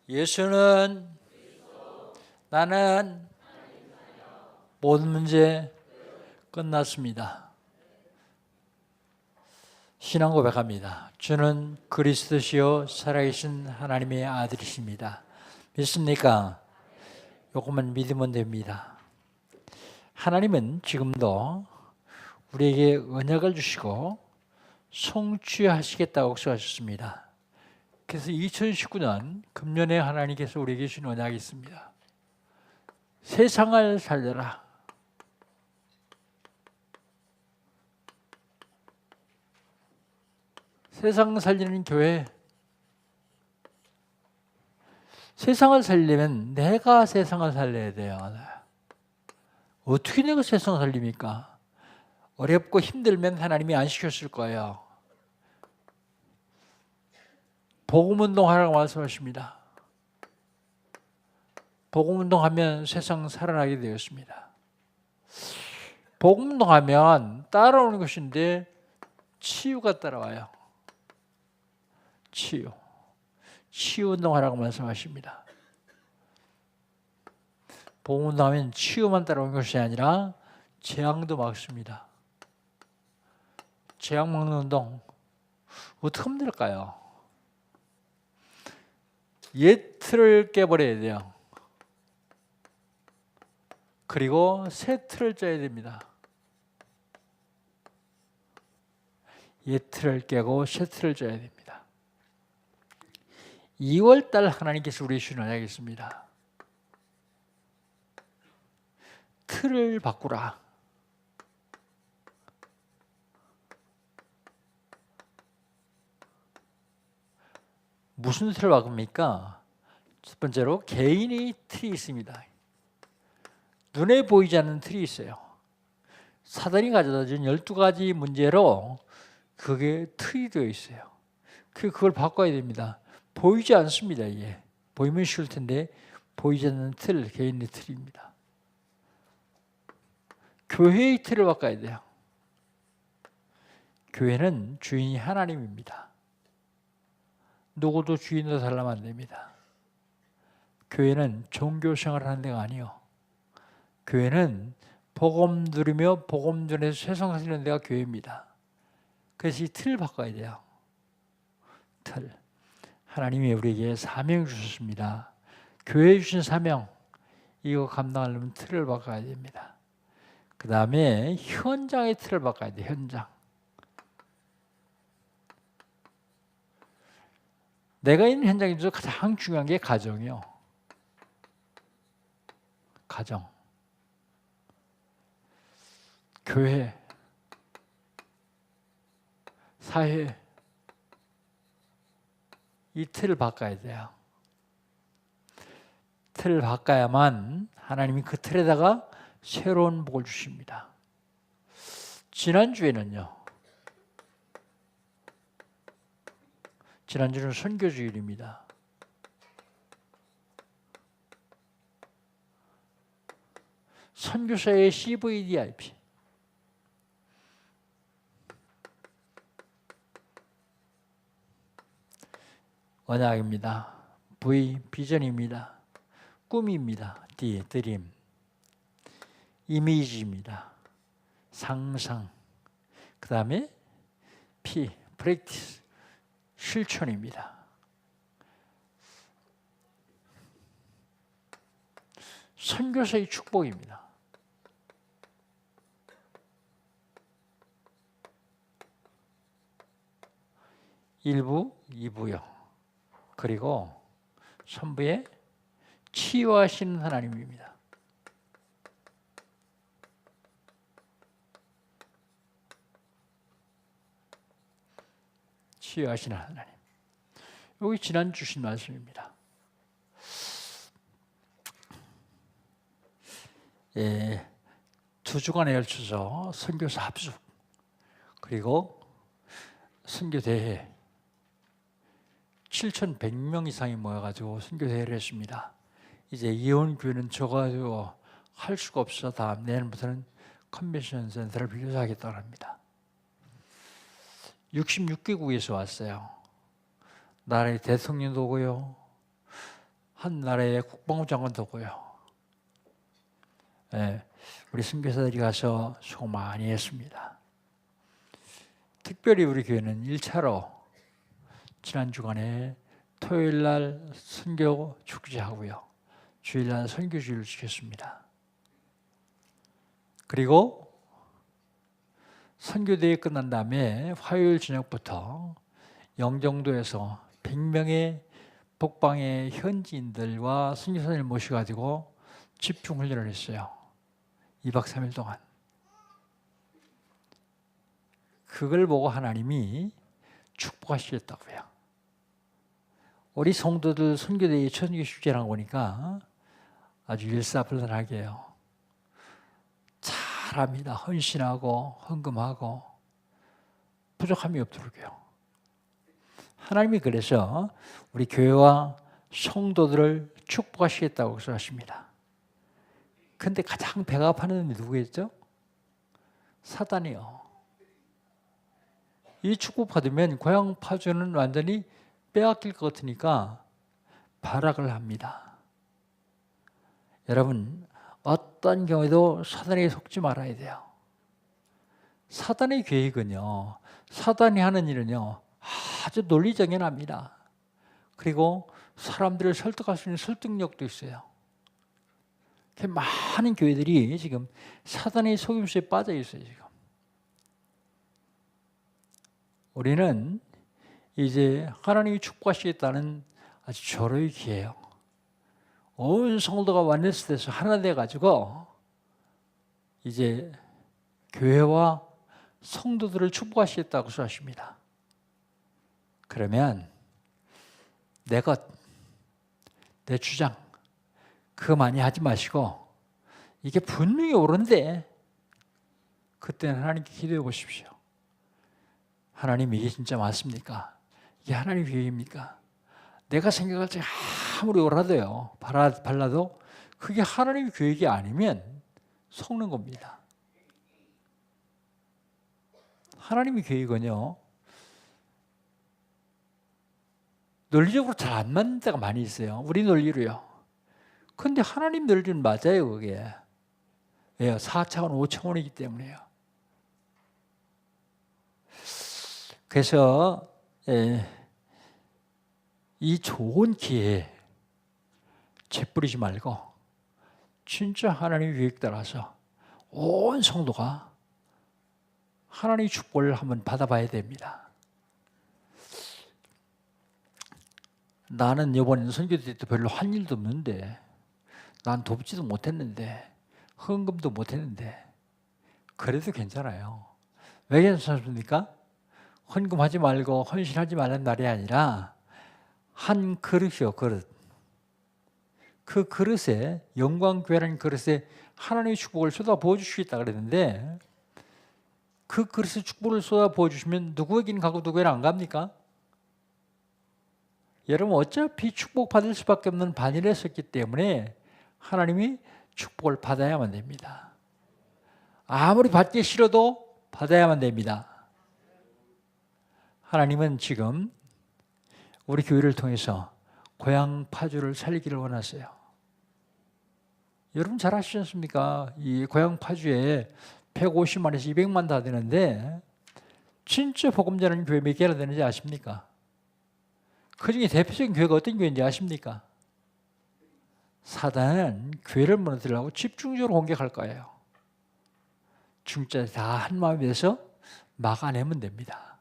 예수는 나는 모든 문제 끝났습니다. 신앙 고백합니다. 주는 그리스도시요 살아계신 하나님의 아들이십니다. 믿습니까? 요것만 믿으면 됩니다. 하나님은 지금도 우리에게 언약을 주시고 성취하시겠다고 약속하셨습니다. 그래서 2019년 금년에 하나님께서 우리에게 주신 언약이 있습니다. 세상을 살려라. 세상 살리는 교회. 세상을 살리려면 내가 세상을 살려야 돼요. 어떻게 내가 세상을 살립니까? 어렵고 힘들면 하나님이 안 시켰을 거예요. 복음운동하라고 말씀하십니다. 복음운동하면 세상 살아나게 되었습니다. 복음운동하면 따라오는 것인데 치유가 따라와요. 치유운동하라고 말씀하십니다. 복음운동하면 치유만 따라오는 것이 아니라 재앙도 막습니다. 재앙 막는 운동 어떻게 하면 될까요? 옛 틀을 깨버려야 돼요. 그리고 새 틀을 짜야 됩니다. 옛 틀을 깨고 새 틀을 짜야 됩니다. 2월달 하나님께서 우리의 주신 언약이 있습니다. 틀을 바꾸라. 무슨 틀을 바꿉니까? 첫 번째로 개인의 틀이 있습니다. 눈에 보이지 않는 틀이 있어요. 사단이 가져다 준 12가지 문제로 그게 틀이 되어 있어요. 그걸 바꿔야 됩니다. 보이지 않습니다. 이게 보이면 쉬울 텐데 보이지 않는 틀, 개인의 틀입니다. 교회의 틀을 바꿔야 돼요. 교회는 주인이 하나님입니다. 누구도 주인으로 살려면 안 됩니다. 교회는 종교생활을 하는 데가 아니요. 교회는 복음 누리며 복음 전해서 세상 살리는 데가 교회입니다. 그래서 이 틀을 바꿔야 돼요. 틀. 하나님이 우리에게 사명을 주셨습니다. 교회에 주신 사명, 이거 감당하려면 틀을 바꿔야 됩니다. 그 다음에 현장의 틀을 바꿔야 돼요. 현장. 내가 있는 현장에 서 가장 중요한 게 가정이요. 가정. 교회. 사회. 이 틀을 바꿔야 돼요. 틀을 바꿔야만 하나님이 그 틀에다가 새로운 복을 주십니다. 지난주에는요. 지난주는 선교주일입니다. 선교사의 CVDIP. 언약입니다. V, 비전입니다. 꿈입니다. D, 드림. 이미지입니다. 상상. 그 다음에 P, 프랙티스. 실천입니다. 선교사의 축복입니다. 일부, 2부요. 그리고 3부에 치유하시는 하나님입니다. 치유하시는 하나님. 여기 지난 주신 말씀입니다. 예, 2주간에 걸쳐서 선교사 합숙 그리고 선교대회 7,100명 이상이 모여가지고 선교대회를 했습니다. 이제 이원교회는 적어가지고 할 수가 없어. 다음 내년부터는 컨벤션 센터를 빌려서 하겠다고 합니다. 66개국에서 왔어요. 나라의 대통령도 오고요. 한 나라의 국방부 장관도고요. 예, 우리 선교사들이 가서 수고 많이 했습니다. 특별히 우리 교회는 1차로 지난 주간에 토요일 날 선교 축제하고요. 주일 날 선교주일을 지켰습니다. 그리고 선교대회 끝난 다음에 화요일 저녁부터 영종도에서 100명의 북방의 현지인들과 선교사님을 모셔가지고 집중훈련을 했어요. 2박 3일 동안. 그걸 보고 하나님이 축복하시겠다고요. 우리 성도들 선교대회 선교 축제라고 보니까 아주 일사불란하게 해요. 잘합니다. 헌신하고 헌금하고 부족함이 없도록요. 하나님이 그래서 우리 교회와 성도들을 축복하시겠다고 하십니다. 근데 가장 배가 아파하는 놈이 누구겠죠? 사단이요. 이 축복 받으면 고향 파주는 완전히 빼앗길 것 같으니까 발악을 합니다. 여러분, 어떤 경우에도 사단에게 속지 말아야 돼요. 사단의 계획은요, 사단이 하는 일은요, 아주 논리정연합니다. 그리고 사람들을 설득할 수 있는 설득력도 있어요. 많은 교회들이 지금 사단의 속임수에 빠져 있어요. 지금 우리는 이제 하나님이 축복하시겠다는 아주 절호의 기회예요. 온 성도가 완전히 돼서 하나 돼가지고 이제 교회와 성도들을 축복하시겠다고 하십니다. 그러면 내 것, 내 주장 그거 많이 하지 마시고 이게 분명히 옳은데 그때는 하나님께 기도해 보십시오. 하나님 이게 진짜 맞습니까? 이게 하나님 계획입니까? 내가 생각할 때 아무리 옳아도요 발라도 그게 하나님 계획이 아니면 속는 겁니다. 하나님의 계획은요 논리적으로 잘 안 맞는 때가 많이 있어요. 우리 논리로요. 근데 하나님 논리는 맞아요. 그게 왜요? 4차원 5차원이기 때문에요. 그래서 이 좋은 기회에 재뿌리지 말고 진짜 하나님의 계획 따라서 온 성도가 하나님의 축복을 한번 받아봐야 됩니다. 나는 이번에 선교대 때 별로 한 일도 없는데 난 돕지도 못했는데 헌금도 못했는데 그래도 괜찮아요. 왜 괜찮습니까? 헌금하지 말고 헌신하지 말라는 말이 아니라 한 그릇이요, 그릇. 그 그릇에 영광교회라는 그릇에 하나님의 축복을 쏟아부어 주시겠다 그랬는데 그 그릇에 축복을 쏟아부어 주시면 누구에게는 가고 누구에게는 안 갑니까? 여러분 어차피 축복받을 수밖에 없는 반일을 했었기 때문에 하나님이 축복을 받아야만 됩니다. 아무리 받기 싫어도 받아야만 됩니다. 하나님은 지금 우리 교회를 통해서 고향 파주를 살리기를 원하세요. 여러분 잘 아시지 않습니까? 이 고향 파주에 150만에서 200만 다 되는데 진짜 복음 전하는 교회 몇 개나 되는지 아십니까? 그중에 대표적인 교회가 어떤 교회인지 아십니까? 사단은 교회를 무너뜨리려고 집중적으로 공격할 거예요. 중짜리 다 한 마음이 돼서 막아내면 됩니다.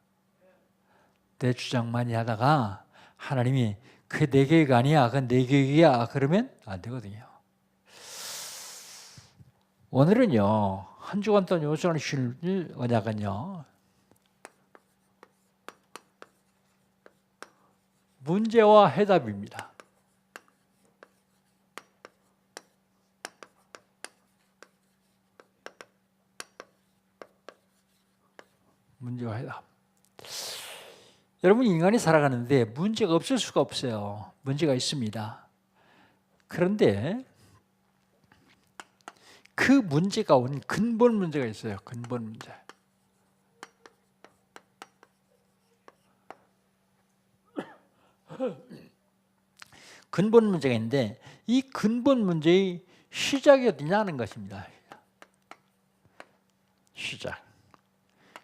내 주장 많이 하다가 하나님이 그게 내 계획 아니야, 그건 내 계획이야 그러면 안 되거든요. 오늘은요 한 주간 동안 요청을 주실 언약은요 문제와 해답입니다. 문제와 해답. 여러분 인간이 살아가는데 문제가 없을 수가 없어요. 문제가 있습니다. 그런데 그 문제가 온 근본 문제가 있어요. 근본 문제. 근본 문제가 있는데 이 근본 문제의 시작이 어디냐는 것입니다.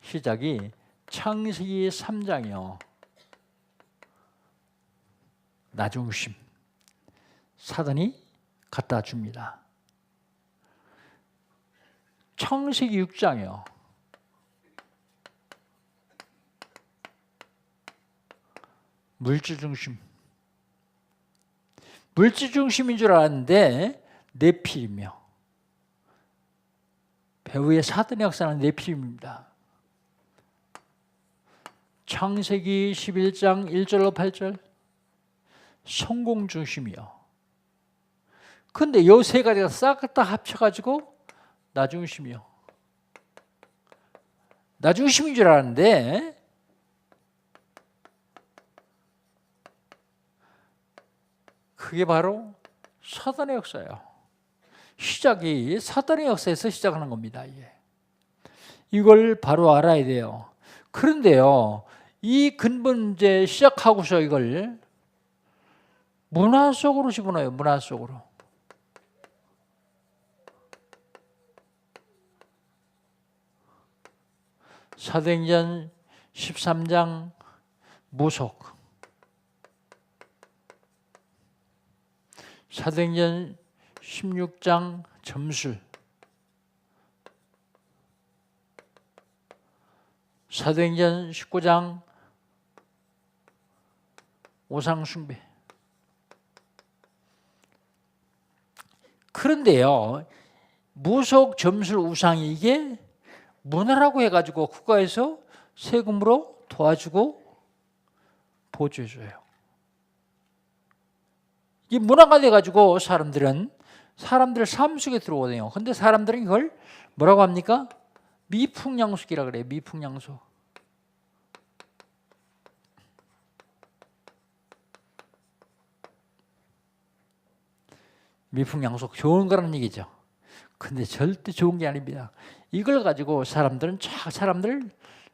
시작이 창세기 3장이요. 나중심. 사단이 갖다 줍니다. 창세기 6장이요. 물질 중심. 물질 중심인 줄 알았는데 네필이며 배후의 사단의 역사는 네필입니다. 창세기 11장 1절로 8절 성공 중심이요. 근데 요 세 가지가 싹 다 합쳐가지고 나중심이요. 나중심인 줄 알았는데 그게 바로 사단의 역사예요. 시작이 사단의 역사에서 시작하는 겁니다. 이걸 바로 알아야 돼요. 그런데요, 이 근본 문제 시작하고서 이걸 문화 속으로 집어넣어요. 문화 속으로. 사도행전 13장 무속, 사도행전 16장 점술, 사도행전 19장 우상숭배. 그런데요, 무속, 점술, 우상이 이게 문화라고 해가지고 국가에서 세금으로 도와주고 보조해줘요. 이 문화가 돼가지고 사람들 삶 속에 들어오거든요. 근데 사람들은 이걸 뭐라고 합니까? 미풍양속이라 그래요. 미풍양속. 미풍양속 좋은 거라는 얘기죠. 근데 절대 좋은 게 아닙니다. 이걸 가지고 사람들은 사람들을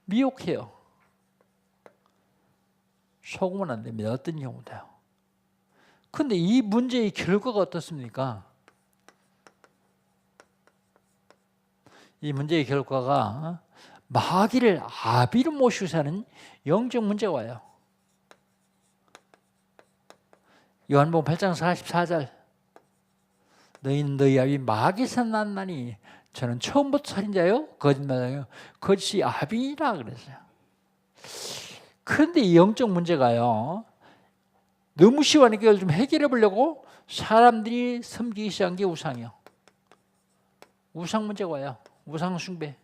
미혹해요. 속으면 안 됩니다. 어떤 경우도요. 근데 이 문제의 결과가 어떻습니까? 이 문제의 결과가 마귀를 아비로 모시고 사는 영적 문제가 와요. 요한복음 8장 44절 너희는 너희 아비 마귀에서 났나니 저는 처음부터 살인자요 거짓말하요 거짓이 아비라 그랬어요. 그런데 이 영적 문제가요 너무 쉬우니까 이걸 좀 해결해 보려고 사람들이 섬기기 시작한 게 우상이요. 우상 문제가 와요. 우상 숭배.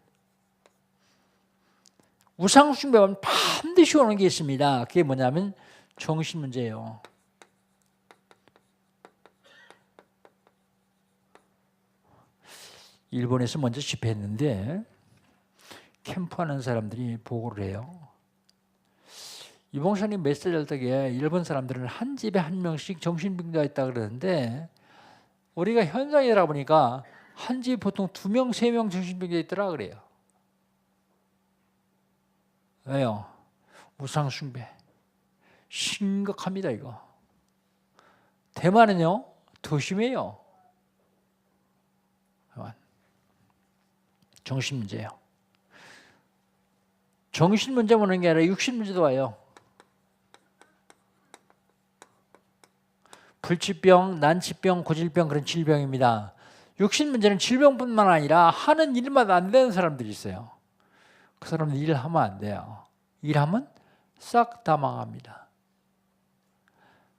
우상 숭배하면 반드시 오는 게 있습니다. 그게 뭐냐면 정신 문제예요. 일본에서 먼저 집회했는데 캠프하는 사람들이 보고를 해요. 이 목사님 메시지 할 때에 일본 사람들은 한 집에 한 명씩 정신병자가 있다 그러는데 우리가 현장에 들어보니까 한 집에 보통 2명, 3명 정신병자 있더라 그래요. 왜요? 우상 숭배. 심각합니다 이거. 대만은요 더 심해요. 정신 문제예요. 정신 문제만 오는 게 아니라 육신 문제도 와요. 불치병, 난치병, 고질병 그런 질병입니다. 육신 문제는 질병뿐만 아니라 하는 일마다 안 되는 사람들이 있어요. 그 사람들 일하면 안 돼요. 일하면 싹 다 망합니다.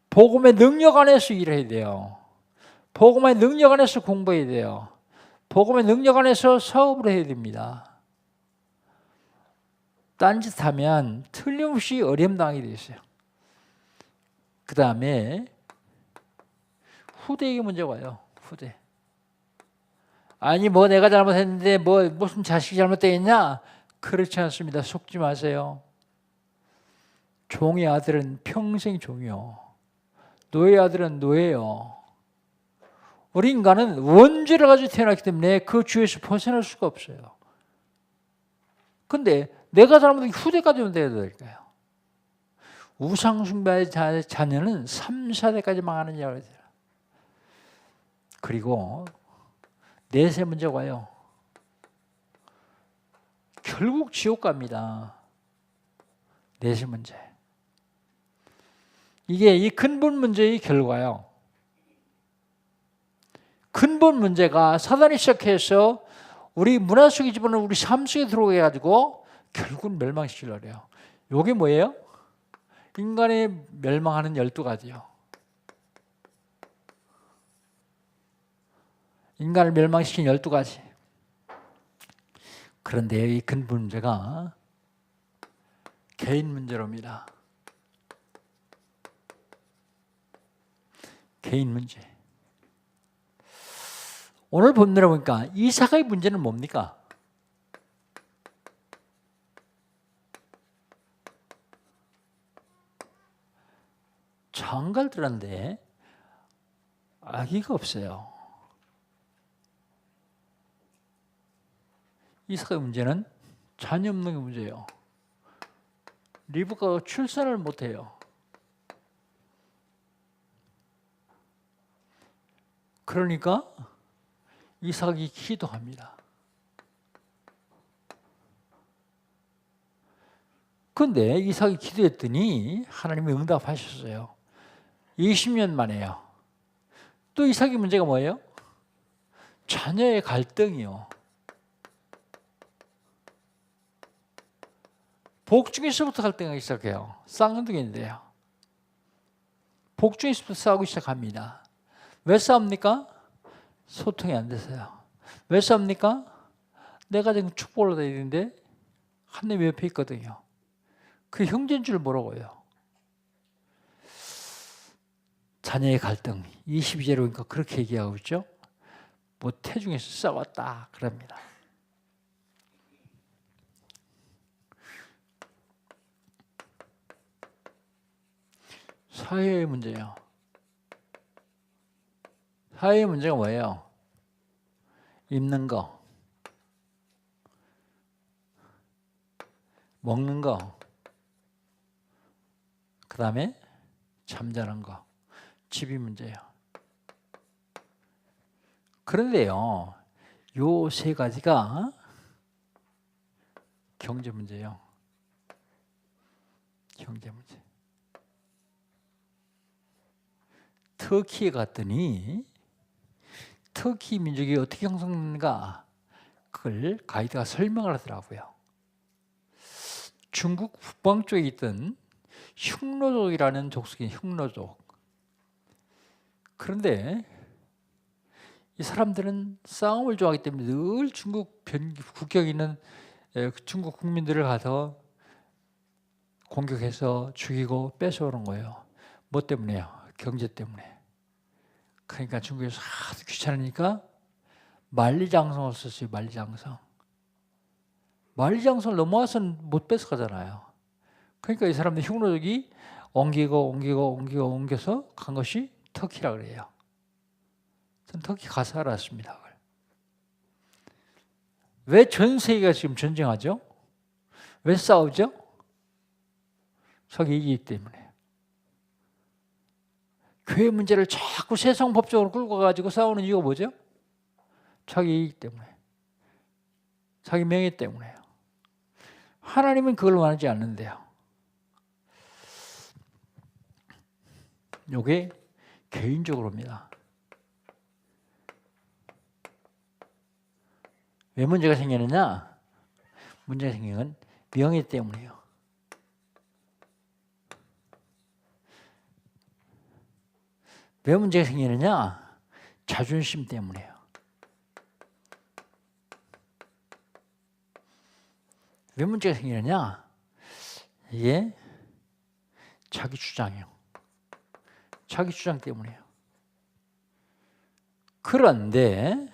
복음의 능력 안에서 일해야 돼요. 복음의 능력 안에서 공부해야 돼요. 복음의 능력 안에서 사업을 해야 됩니다. 딴짓하면 틀림없이 어려움당하게 돼 있어요. 그 다음에 후대에게 문제가 와요. 후대. 아니 뭐 내가 잘못했는데 뭐 무슨 자식이 잘못되겠냐? 그렇지 않습니다. 속지 마세요. 종의 아들은 평생 종이요. 노예 아들은 노예요. 우리 인간은 원죄를 가지고 태어났기 때문에 그 주에서 벗어날 수가 없어요. 근데 내가 잘못한 후대까지 돼야 될까요? 우상숭배의 자녀는 3, 4대까지 망하는 자가 돼요. 그리고 내세 문제가 와요. 결국 지옥 갑니다. 내세 문제. 이게 이 근본 문제의 결과예요. 근본 문제가 사단이 시작해서 우리 문화 속에 집어넣은 우리 삶 속에 들어오게 해가지고 결국은 멸망시키려고 해요. 이게 뭐예요? 인간의 멸망하는 12가지요. 인간을 멸망시킨 12가지. 그런데 이 근본 문제가 개인 문제로입니다. 개인 문제. 오늘 본문에 보니까 이삭의 문제는 뭡니까? 장가들한데 아기가 없어요. 이삭의 문제는 자녀 없는 게 문제예요. 리브가가 출산을 못해요. 그러니까 이삭이 기도합니다. 그런데 이삭이 기도했더니 하나님이 응답하셨어요. 20년 만에요. 또 이삭의 문제가 뭐예요? 자녀의 갈등이요. 복중에서부터 갈등하기 시작해요. 쌍둥이인데요. 복중에서부터 싸우기 시작합니다. 왜 싸웁니까? 소통이 안 돼서요. 왜 싸웁니까? 내가 지금 축복을 받아야 되는데 하나님 옆에 있거든요. 그 형제인 줄 모르고요. 자녀의 갈등 22절에 보니까 그렇게 얘기하고 있죠. 뭐 태중에서 싸웠다 그럽니다. 사회의 문제예요. 사회의 문제가 뭐예요? 입는 거, 먹는 거, 그 다음에 잠자는 거, 집이 문제예요. 그런데요, 요 세 가지가 경제 문제예요. 경제 문제. 터키에 갔더니 터키 민족이 어떻게 형성되는가 그걸 가이드가 설명을 하더라고요. 중국 북방 쪽에 있던 흉노족이라는 족속인 흉노족. 그런데 이 사람들은 싸움을 좋아하기 때문에 늘 중국 국경에 있는 중국 국민들을 가서 공격해서 죽이고 뺏어오는 거예요. 뭐 때문에요? 경제 때문에. 그러니까 중국에서 하도 귀찮으니까 만리장성을 썼어요. 만리장성. 만리장성을 넘어와서는 못 뺏어가잖아요. 그러니까 이 사람들 흉노족이 옮겨서 간 것이 터키라 그래요. 전 터키 가서 알았습니다. 왜 전 세계가 지금 전쟁하죠? 왜 싸우죠? 자기 이익 때문에. 교회 문제를 자꾸 세상 법적으로 끌고 가가지고 싸우는 이유가 뭐죠? 자기 이익 때문에. 자기 명예 때문에요. 하나님은 그걸 원하지 않는데요. 이게 개인적으로입니다. 왜 문제가 생기느냐? 문제가 생긴 건 명예 때문이에요. 왜 문제가 생기느냐? 자존심 때문이에요. 왜 문제가 생기느냐? 이게 자기 주장이에요. 자기 주장 때문이에요. 그런데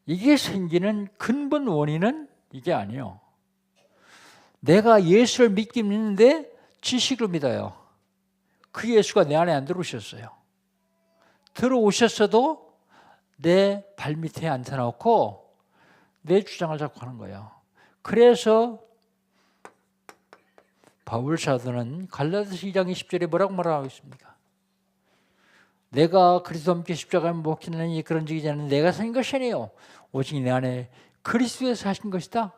이게 생기는 근본 원인은 이게 아니에요. 내가 예수를 믿긴 믿는데 지식으로 믿어요. 그 예수가 내 안에 안 들어오셨어요. 들어오셨어도 내 발밑에 앉혀놓고 내 주장을 자꾸 하는 거예요. 그래서 바울 사도는 갈라디아서 2장 20절에 뭐라고 말하고 있습니까? 내가 그리스도와 함께 십자가에 못 박히느니 그런 적이지 않은 내가 산 것이 아니요 오직 내 안에 그리스도에서 하신 것이다.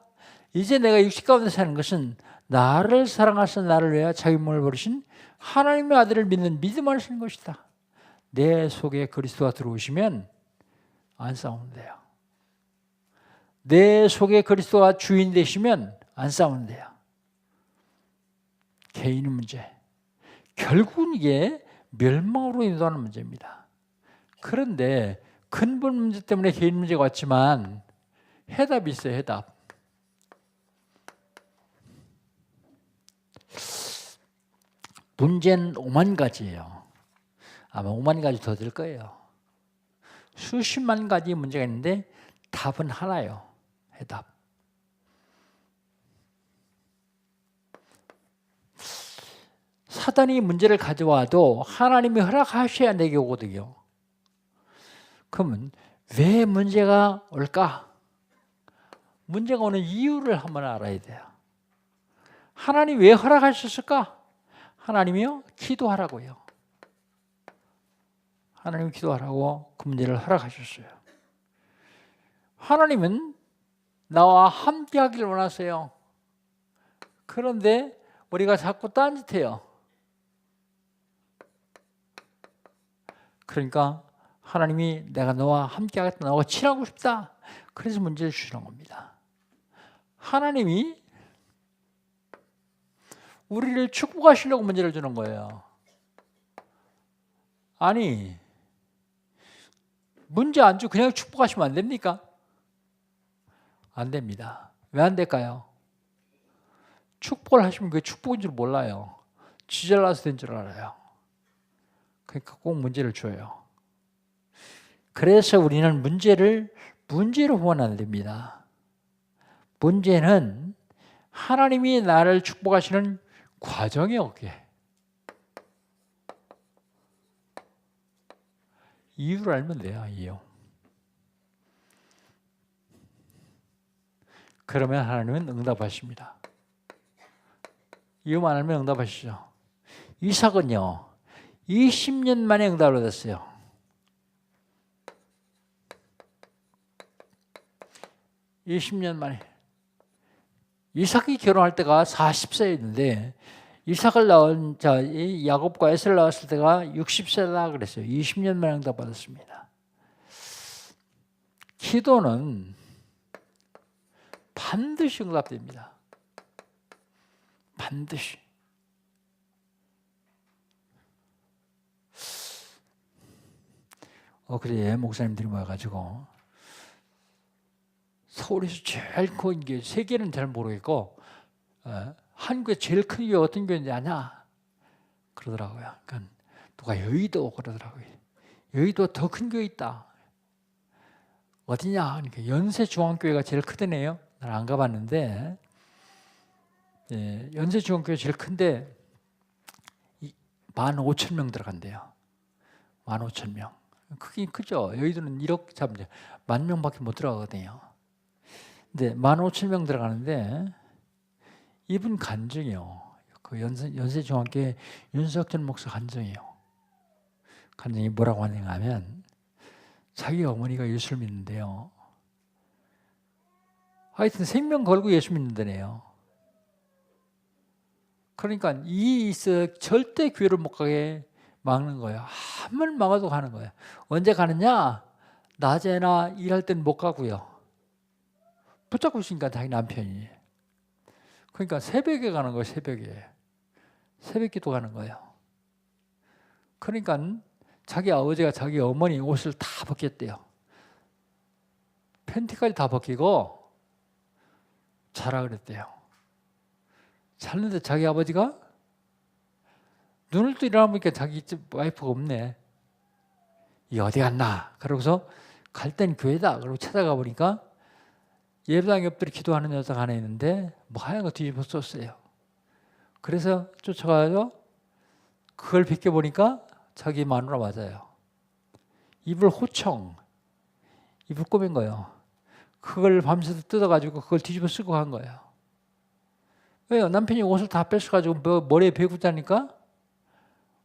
이제 내가 육신 가운데 사는 것은 나를 사랑하사 나를 위하여 자기 몸을 버리신 하나님의 아들을 믿는 믿음 안에 사는 것이다. 내 속에 그리스도가 들어오시면 안 싸우면 돼요. 내 속에 그리스도가 주인 되시면 안 싸우면 돼요. 개인의 문제. 결국은 이게 멸망으로 인도하는 문제입니다. 그런데 근본 문제 때문에 개인 문제가 왔지만 해답이 있어요. 해답. 문제는 5만 가지예요. 아마 5만 가지 더 될 거예요. 수십만 가지 문제가 있는데 답은 하나예요. 해답. 사단이 문제를 가져와도 하나님이 허락하셔야 내게 오거든요. 그러면 왜 문제가 올까? 문제가 오는 이유를 한번 알아야 돼요. 하나님 왜 허락하셨을까? 하나님이요? 기도하라고요. 하나님 기도하라고 그 문제를 허락하셨어요. 하나님은 나와 함께 하기를 원하세요. 그런데 우리가 자꾸 딴짓해요. 그러니까 하나님이 내가 너와 함께 하겠다. 너와 친하고 싶다. 그래서 문제를 주시는 겁니다. 하나님이 우리를 축복하시려고 문제를 주는 거예요. 아니, 문제 안 주고 그냥 축복하시면 안 됩니까? 안 됩니다. 왜 안 될까요? 축복을 하시면 그게 축복인 줄 몰라요. 지잘나서 된 줄 알아요. 그러니까 꼭 문제를 줘요. 그래서 우리는 문제로 보면 안 됩니다. 문제는 하나님이 나를 축복하시는 과정이에요. 그게. 이유를 알면 돼요. 이유. 그러면 하나님은 응답하십니다. 이유만 알면 응답하시죠. 이삭은요 20년 만에 응답을 받았어요. 20년 만에. 이삭이 결혼할 때가 40세였는데 이삭을 낳은 야곱과 에서를 낳았을 때가 60세다 그랬어요. 20년 만에 응답 받았습니다. 기도는 반드시 응답됩니다. 반드시. 그래 목사님들이 모여가지고 서울에서 제일 큰 게 세계는 잘 모르겠고 한국에 제일 큰 게 어떤 교회인지 아냐? 그러더라고요. 그러니까 누가 여의도 그러더라고요. 여의도 더 큰 교회 있다. 어디냐? 그러니까 연세중앙교회가 제일 크다네요. 난 안 가봤는데 연세중앙교회 제일 큰데 15,000명 들어간대요. 15,000명. 크긴 크죠. 여의도는 1억 잡는데 10,000명밖에 못 들어가거든요. 근데 15,000명 들어가는데 이분 간증이요. 그 연세중앙교회 윤석열 목사 간증이요. 간증이 뭐라고 하냐면 자기 어머니가 예수를 믿는데요. 하여튼 생명 걸고 예수 믿는다네요. 그러니까 절대 교회를 못 가게 막는 거예요. 한 번 막아도 가는 거예요. 언제 가느냐? 낮에나 일할 때는 못 가고요. 붙잡고 있으니까 자기 남편이. 그러니까 새벽에 가는 거예요. 새벽에. 새벽 기도 가는 거예요. 그러니까 자기 아버지가 자기 어머니 옷을 다 벗겼대요. 팬티까지 다 벗기고 자라 그랬대요. 잤는데 자기 아버지가 눈을 또 일어나보니까 자기 와이프가 없네. 이 어디 갔나? 그러고서 갈 땐 교회다. 그러고 찾아가 보니까 예배당 옆들이 기도하는 여자가 하나 있는데 뭐 하얀 거 뒤집어 썼어요. 그래서 쫓아가서 그걸 벗겨보니까 자기 마누라 맞아요. 이불 호청, 이불 꼬맨 거예요. 그걸 밤새도 뜯어가지고 그걸 뒤집어 쓰고 간 거예요. 왜요? 남편이 옷을 다 뺏어가지고 머리에 베고 자니까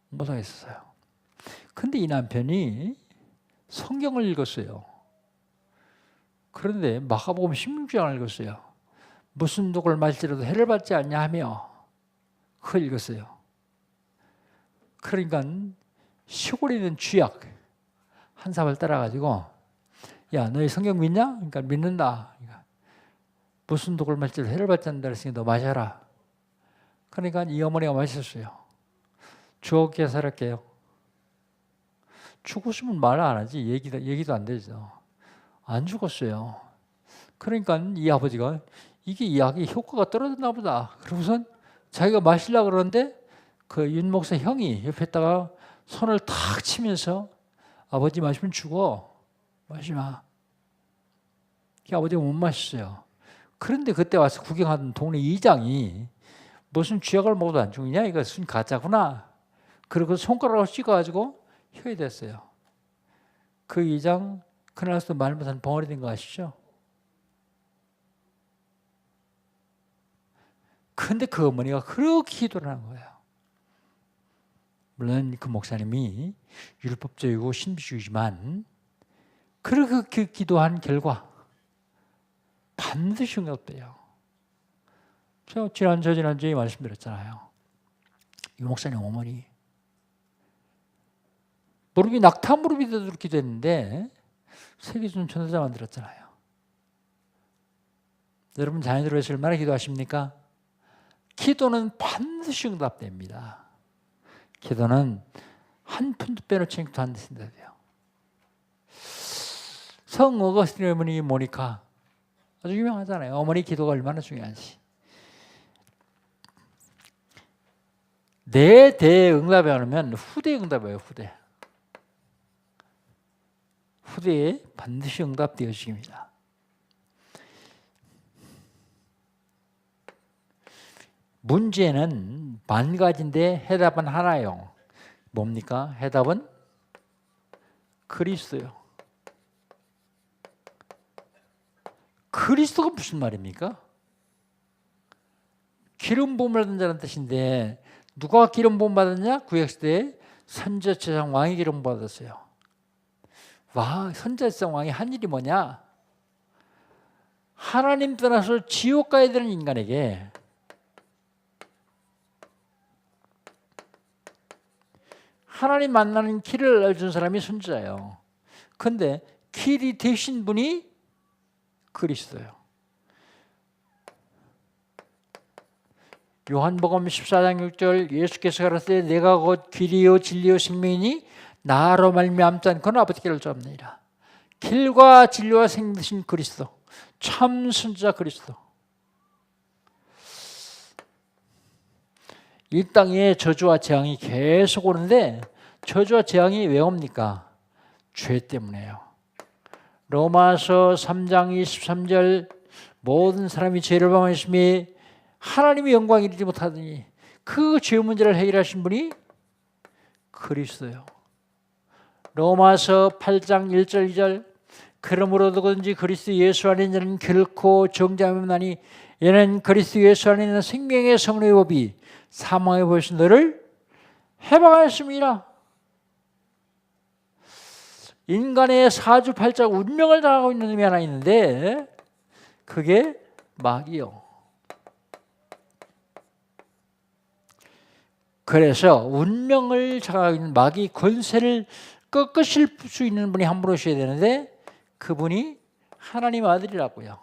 못하겠어요. 근데 이 남편이 성경을 읽었어요. 그런데 마가복음 16장을 읽었어요. 무슨 독을 마실지라도 해를 받지 않냐 하며 그걸 읽었어요. 그러니까 시골에 있는 쥐약 한 사발 따라가지고 야 너희 성경 믿냐? 그러니까 믿는다. 그러니까 무슨 독을 마실지라도 해를 받지 않는다 그랬으니 너 마셔라. 그러니까 이 어머니가 마셨어요. 죽었게 살았게요. 죽었으면 말 안 하지. 얘기도 안 되죠. 안 죽었어요. 그러니까 이 아버지가 이게 이 약이 효과가 떨어졌나 보다. 그러고선 자기가 마시려고 그러는데 그 윤 목사 형이 옆에다가 손을 탁 치면서 아버지 마시면 죽어. 마시지 마. 그 아버지가 못 마셨어요. 그런데 그때 와서 구경하던 동네 이장이 무슨 쥐약을 먹어도 안 죽느냐? 이거 순 가짜구나. 그리고 손가락으로 찍어가지고 혀에 댔어요. 그 이장 그날부터 말 못하는 벙어리 된 거 아시죠? 근데 그 어머니가 그렇게 기도를 하는 거예요. 물론 그 목사님이 율법적이고 신비주의지만 그렇게 기도한 결과 반드시 응답돼요. 제가 저지난주에 말씀드렸잖아요. 이 목사님 어머니 무릎이 낙타 무릎이 되도록 기도했는데 세계준 전도자 만들었잖아요. 여러분 자녀들 위해서 얼마나 기도하십니까? 기도는 반드시 응답됩니다. 기도는 한 푼도 빼놓지 않고 안 된다고요. 성 어거스틴 어머니 모니카 아주 유명하잖아요. 어머니 기도가 얼마나 중요한지. 내 대에 응답이 안 오면 후대에 응답해요. 후대에 반드시 응답되어집니다. 문제는 만 가지인데 해답은 하나요. 뭡니까? 해답은 그리스도요. 그리스도가 무슨 말입니까? 기름 부음을 받은 자라는 뜻인데 누가 기름 부음 받았냐? 구약시대에 선지자장 왕이 기름 받았어요. 와, 선지자장 왕이 한 일이 뭐냐? 하나님 떠나서 지옥 가야 되는 인간에게 하나님 만나는 길을 알려준 사람이 선지자예요. 그런데 길이 되신 분이 그리스도예요. 요한복음 14장 6절 예수께서 가라사대 내가 곧 길이요 진리요 생명이니 나로 말미암지 않고는 아버지께를 잡느니라. 길과 진리와 생명 되신 그리스도, 참 선지자 그리스도. 이 땅에 저주와 재앙이 계속 오는데 저주와 재앙이 왜 옵니까? 죄 때문에요. 로마서 3장 23절 모든 사람이 죄를 범하였으며 하나님의 영광을 이루지 못하더니 그 죄 문제를 해결하신 분이 그리스도요. 로마서 8장 1절 2절 그러므로 누구든지 그리스도 예수 안에 있는 자는 결코 정죄함이 없나니 이는 그리스도 예수 안에 있는 생명의 성령의 법이 사망의 법에서 너를 해방하였습니다. 인간의 사주팔자 운명을 당하고 있는 놈이 하나 있는데 그게 마귀요. 그래서 운명을 장악하고 있는 마귀 권세를 꺾으실 수 있는 분이 한 분 오셔야 되는데 그분이 하나님의 아들이라고요.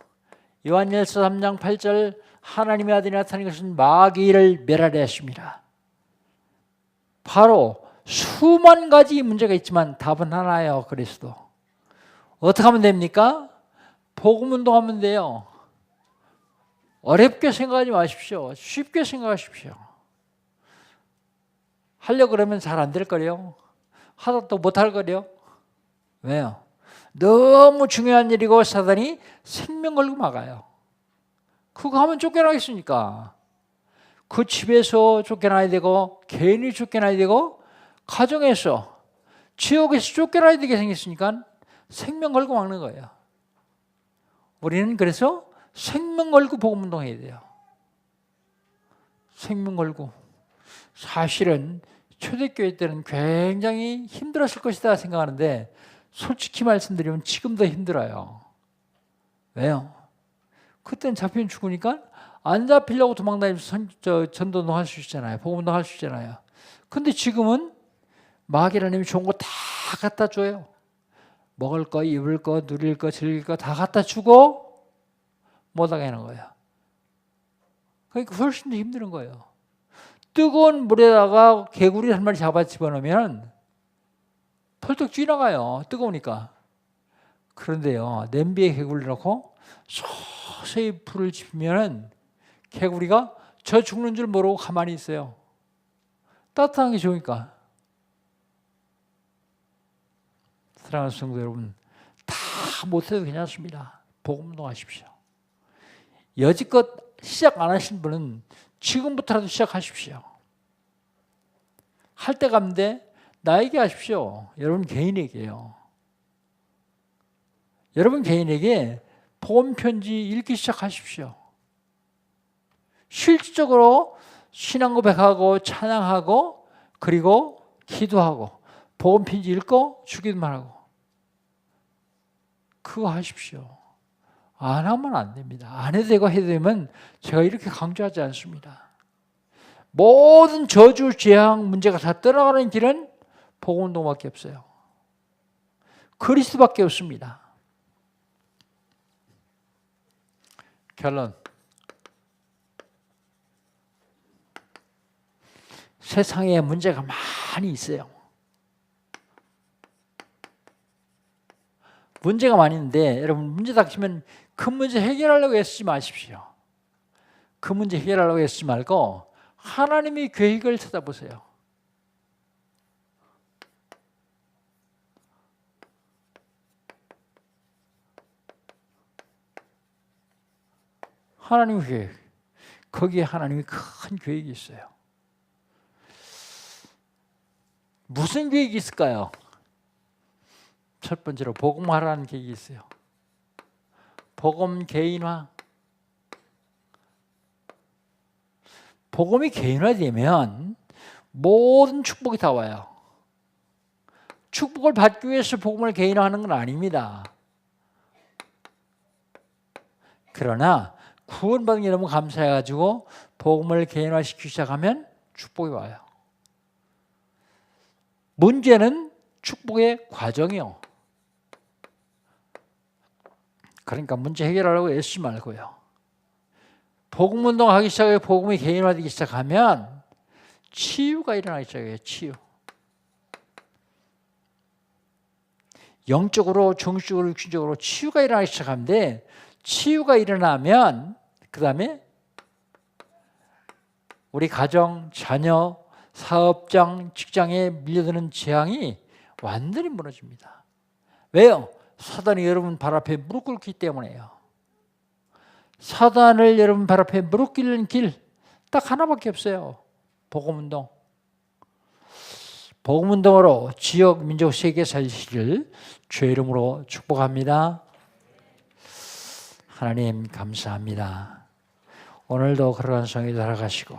요한일서 3장 8절 하나님의 아들이 나타난 것은 마귀를 멸하려 했습니다. 바로 수만 가지 문제가 있지만 답은 하나예요. 그리스도. 어떻게 하면 됩니까? 복음 운동하면 돼요. 어렵게 생각하지 마십시오. 쉽게 생각하십시오. 하려고 그러면 잘 안 될 거래요. 하다 또 못할 거래요. 왜요? 너무 중요한 일이고 사단이 생명 걸고 막아요. 그거 하면 쫓겨나겠습니까? 그 집에서 쫓겨나야 되고 개인이 쫓겨나야 되고 가정에서 지옥에서 쫓겨나야 되게 생겼으니까 생명 걸고 막는 거예요. 우리는 그래서 생명 걸고 복음 운동해야 돼요. 생명 걸고 사실은 초대교회 때는 굉장히 힘들었을 것이다 생각하는데 솔직히 말씀드리면 지금도 힘들어요. 왜요? 그때는 잡히면 죽으니까 안 잡히려고 도망다니면서 전도도 할 수 있잖아요. 복음도 할 수 있잖아요. 근데 지금은 마귀라는 힘이 좋은 거 다 갖다 줘요. 먹을 거, 입을 거, 누릴 거, 즐길 거 다 갖다 주고 못하게 하는 거예요. 그러니까 훨씬 더 힘든 거예요. 뜨거운 물에다가 개구리 한 마리 잡아 집어넣으면 펄떡 쥐나가요. 뜨거우니까. 그런데요, 냄비에 개구리 넣고 서서히 불을 지피면 개구리가 저 죽는 줄 모르고 가만히 있어요. 따뜻한 게 좋으니까. 사랑하는 성도 여러분, 다 못해도 괜찮습니다. 복음 운동하십시오. 여지껏 시작 안 하신 분은 지금부터라도 시작하십시오. 할 때가 없는데 나에게 하십시오. 여러분 개인에게요. 여러분 개인에게 복음 편지 읽기 시작하십시오. 실질적으로 신앙 고백하고 찬양하고 그리고 기도하고 복음 편지 읽고 주기도만 하고 그거 하십시오. 안 하면 안 됩니다. 안 해도 되고 해도 되면 제가 이렇게 강조하지 않습니다. 모든 저주, 재앙, 문제가 다 떠나가는 길은 복음운동밖에 없어요. 그리스도밖에 없습니다. 결론. 세상에 문제가 많이 있어요. 문제가 많이 있는데 여러분 문제 닥치면 그 문제 해결하려고 애쓰지 마십시오. 그 문제 해결하려고 애쓰지 말고 하나님의 계획을 찾아보세요. 하나님의 계획. 거기에 하나님의 큰 계획이 있어요. 무슨 계획이 있을까요? 첫 번째로 복음화라는 계획이 있어요. 복음 개인화. 복음이 개인화되면 모든 축복이 다 와요. 축복을 받기 위해서 복음을 개인화하는 건 아닙니다. 그러나 구원받은 게 너무 감사해가지고 복음을 개인화시키기 시작하면 축복이 와요. 문제는 축복의 과정이요. 그러니까 문제 해결하려고 애쓰지 말고요. 복음 운동하기 시작하고 복음이 개인화되기 시작하면 치유가 일어나기 시작해요. 치유. 영적으로, 정신적으로, 육신적으로 치유가 일어나기 시작하는데 치유가 일어나면 그 다음에 우리 가정, 자녀, 사업장, 직장에 밀려드는 재앙이 완전히 무너집니다. 왜요? 사단이 여러분 발 앞에 무릎 꿇기 때문에요. 사단을 여러분 발 앞에 무릎 꿇는 길 딱 하나밖에 없어요. 복음운동. 복음운동으로 지역, 민족, 세계 살리시기를 주의 이름으로 축복합니다. 하나님 감사합니다. 오늘도 그러한 성에 살아가시고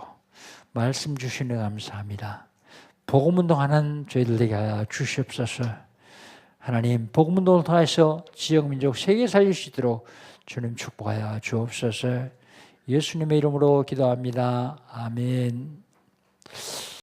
말씀 주시는 감사합니다. 복음운동하는 저희들 되게 하여 주시옵소서. 하나님 복음운동을 통해서 지역, 민족, 세계 살릴 수 있도록 주님 축복하여 주옵소서. 예수님의 이름으로 기도합니다. 아멘.